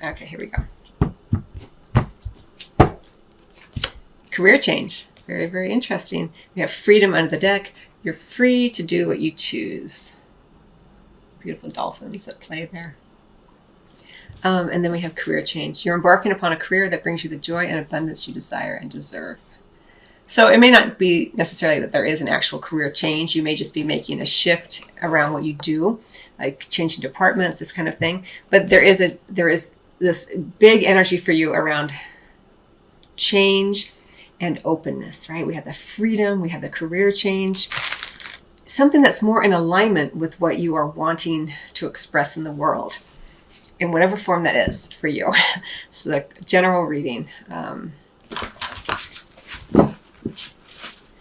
Okay, here we go. Career change. Very, very interesting. We have freedom under the deck. You're free to do what you choose. Beautiful dolphins at play there. And then we have career change. You're embarking upon a career that brings you the joy and abundance you desire and deserve. So it may not be necessarily that there is an actual career change. You may just be making a shift around what you do, like changing departments, this kind of thing. But there is this big energy for you around change and openness, right? We have the freedom, we have the career change, something that's more in alignment with what you are wanting to express in the world, in whatever form that is for you. So the general reading.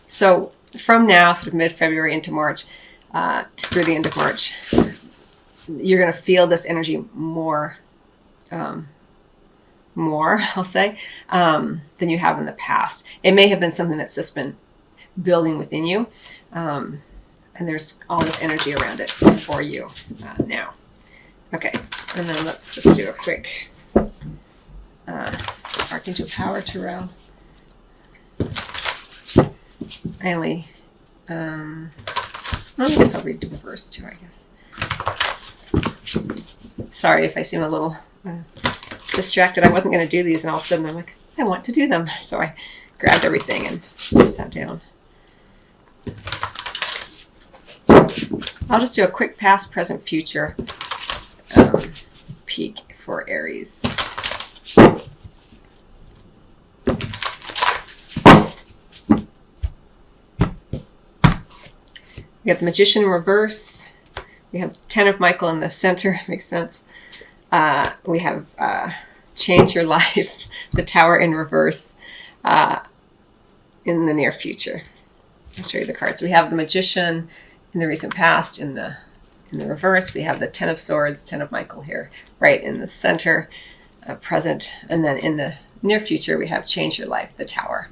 So from now, sort of mid-February into March, through the end of March, you're going to feel this energy more, I'll say, than you have in the past. It may have been something that's just been building within you, and there's all this energy around it for you now. Okay, and then let's just do a quick Archangel Power Tarot. I guess I'll read the reverse too, I guess. Sorry if I seem a little distracted. I wasn't going to do these, and all of a sudden I'm like, I want to do them. So I grabbed everything and sat down. I'll just do a quick past, present, future peek for Aries. We have the Magician in reverse. We have 10 of Michael in the center. Makes sense. We have Change Your Life, the Tower in reverse, in the near future. I'll show you the cards. We have the Magician in the recent past in the reverse. We have the 10 of Swords, 10 of Michael here, right in the center, present. And then in the near future, we have Change Your Life, the Tower.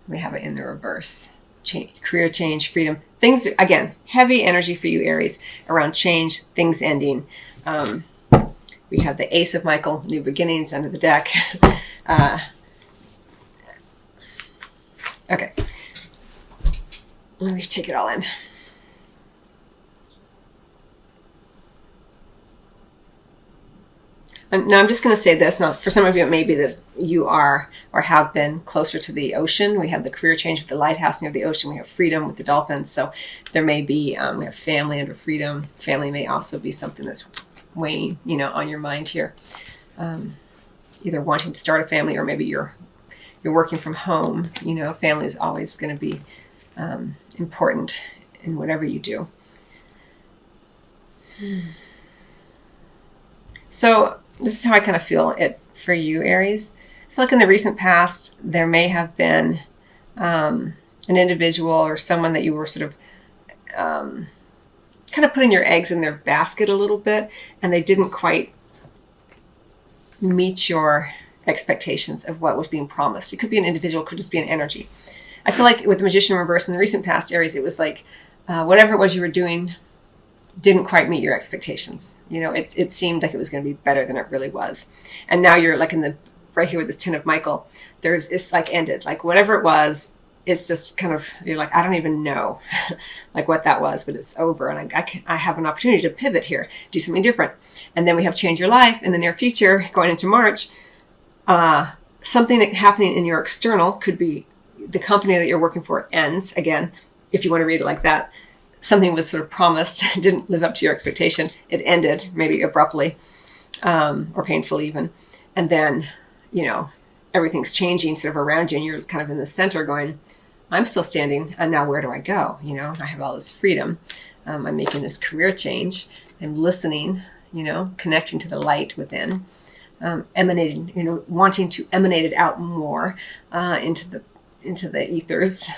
We have it in the reverse. Career change, freedom. Things, again, heavy energy for you, Aries, around change, things ending. We have the Ace of Michael, new beginnings under the deck. Okay. Let me take it all in. Now I'm just going to say this. Now, for some of you, it may be that you are or have been closer to the ocean. We have the career change with the lighthouse near the ocean. We have freedom with the dolphins. So there may be, we have family under freedom. Family may also be something that's weighing, on your mind here. Either wanting to start a family, or maybe you're working from home. Family is always going to be important in whatever you do. So this is how I kind of feel it for you, Aries. I feel like in the recent past, there may have been an individual or someone that you were sort of kind of putting your eggs in their basket a little bit, and they didn't quite meet your expectations of what was being promised. It could be an individual, it could just be an energy. I feel like with the Magician in reverse in the recent past, Aries, it was like whatever it was you were doing didn't quite meet your expectations. It seemed like it was going to be better than it really was. And now you're like right here with this 10 of Michael, it's like ended. Like whatever it was, it's just kind of, you're like, I don't even know like what that was, but it's over. And I have an opportunity to pivot here, do something different. And then we have Change Your Life in the near future, going into March. Something happening in your external could be the company that you're working for ends again, if you want to read it like that. Something was sort of promised, didn't live up to your expectation. It ended, maybe abruptly, or painfully even. And then, everything's changing sort of around you, and you're kind of in the center going, I'm still standing, and now where do I go? I have all this freedom. I'm making this career change. I'm listening, connecting to the light within, emanating, wanting to emanate it out more into the ethers.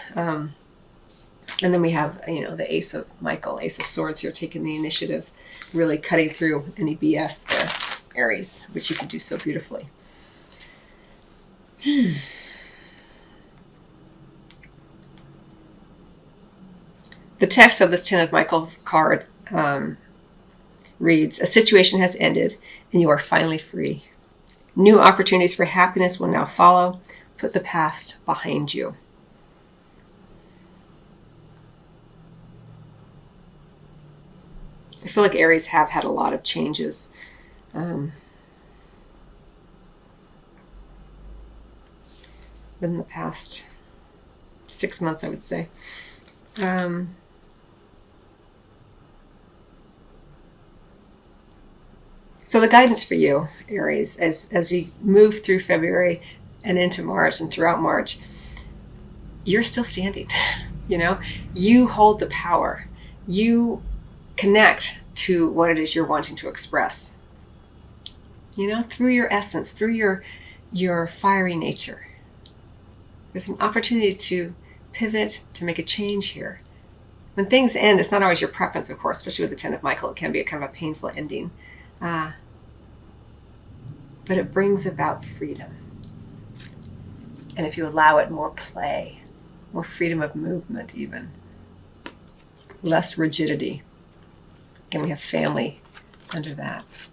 And then we have, the Ace of Michael, Ace of Swords here, taking the initiative, really cutting through any BS there, Aries, which you can do so beautifully. The text of this 10 of Michael's card reads, a situation has ended and you are finally free. New opportunities for happiness will now follow. Put the past behind you. I feel like Aries have had a lot of changes. In the past 6 months, I would say. So the guidance for you, Aries, as you move through February and into March and throughout March, you're still standing. You hold the power. You connect to what it is you're wanting to express. Through your essence, through your fiery nature. There's an opportunity to pivot, to make a change here. When things end, it's not always your preference, of course, especially with the Ten of Michael. It can be a kind of a painful ending. But it brings about freedom. And if you allow it, more play, more freedom of movement even. Less rigidity. Again, we have family under that.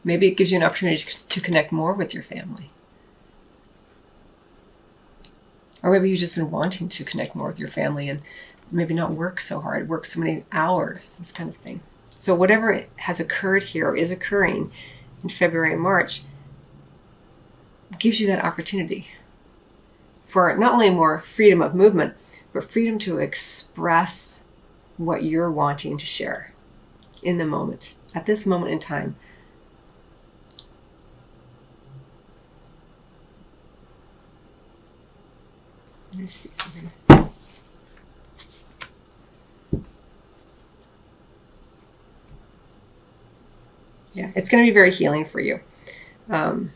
Maybe it gives you an opportunity to connect more with your family. Or maybe you've just been wanting to connect more with your family and maybe not work so hard, work so many hours, this kind of thing. So whatever has occurred here or is occurring in February and March gives you that opportunity for not only more freedom of movement, but freedom to express what you're wanting to share in the moment, at this moment in time. Let me see something. Yeah, it's going to be very healing for you. Around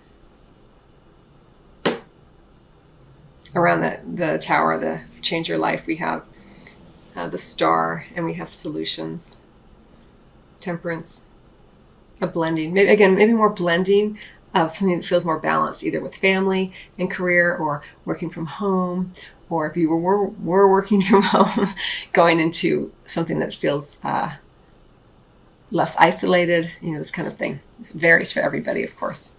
the tower, the change your life, we have the star, and we have solutions, temperance, a blending. Maybe more blending of something that feels more balanced, either with family and career, or working from home, or if you were working from home, going into something that feels less isolated, this kind of thing. It varies for everybody, of course.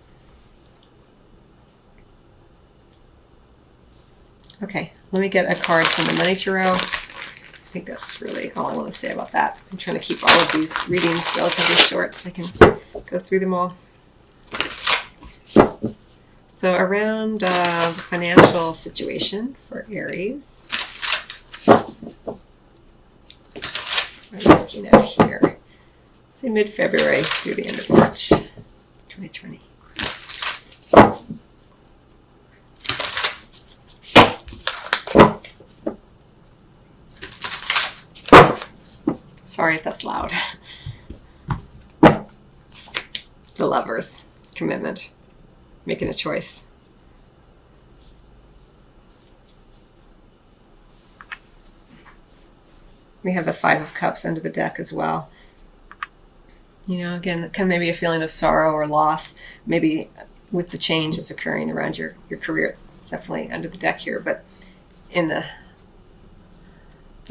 Okay, let me get a card from the Money Tarot. I think that's really all I want to say about that. I'm trying to keep all of these readings relatively short so I can go through them all. So around the financial situation for Aries, what am I looking at here? Say mid-February through the end of March 2020. Sorry if that's loud. The Lovers, commitment, making a choice. We have the Five of Cups under the deck as well. Again, kind of maybe a feeling of sorrow or loss, maybe with the change that's occurring around your career. It's definitely under the deck here, but there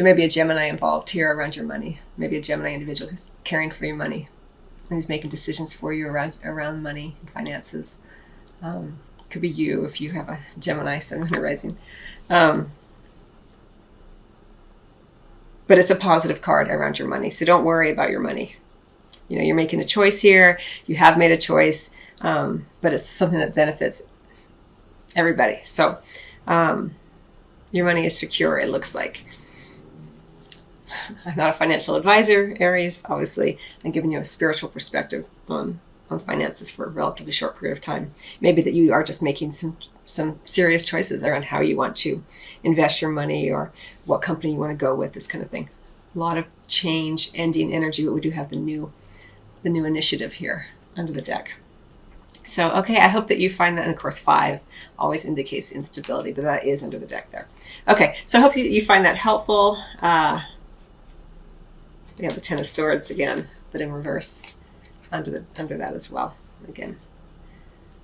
may be a Gemini involved here around your money. Maybe a Gemini individual who's caring for your money and who's making decisions for you around money and finances. Could be you if you have a Gemini sun, moon, or rising. But it's a positive card around your money, so don't worry about your money. You're making a choice here. You have made a choice, but it's something that benefits everybody. So your money is secure, it looks like. I'm not a financial advisor, Aries. Obviously, I'm giving you a spiritual perspective on finances for a relatively short period of time. Maybe that you are just making some serious choices around how you want to invest your money or what company you want to go with, this kind of thing. A lot of change, ending energy, but we do have the new initiative here under the deck. So, okay, I hope that you find that, and of course 5 always indicates instability, but that is under the deck there. Okay, so I hope you find that helpful. We have the Ten of Swords again, but in reverse under that as well. Again,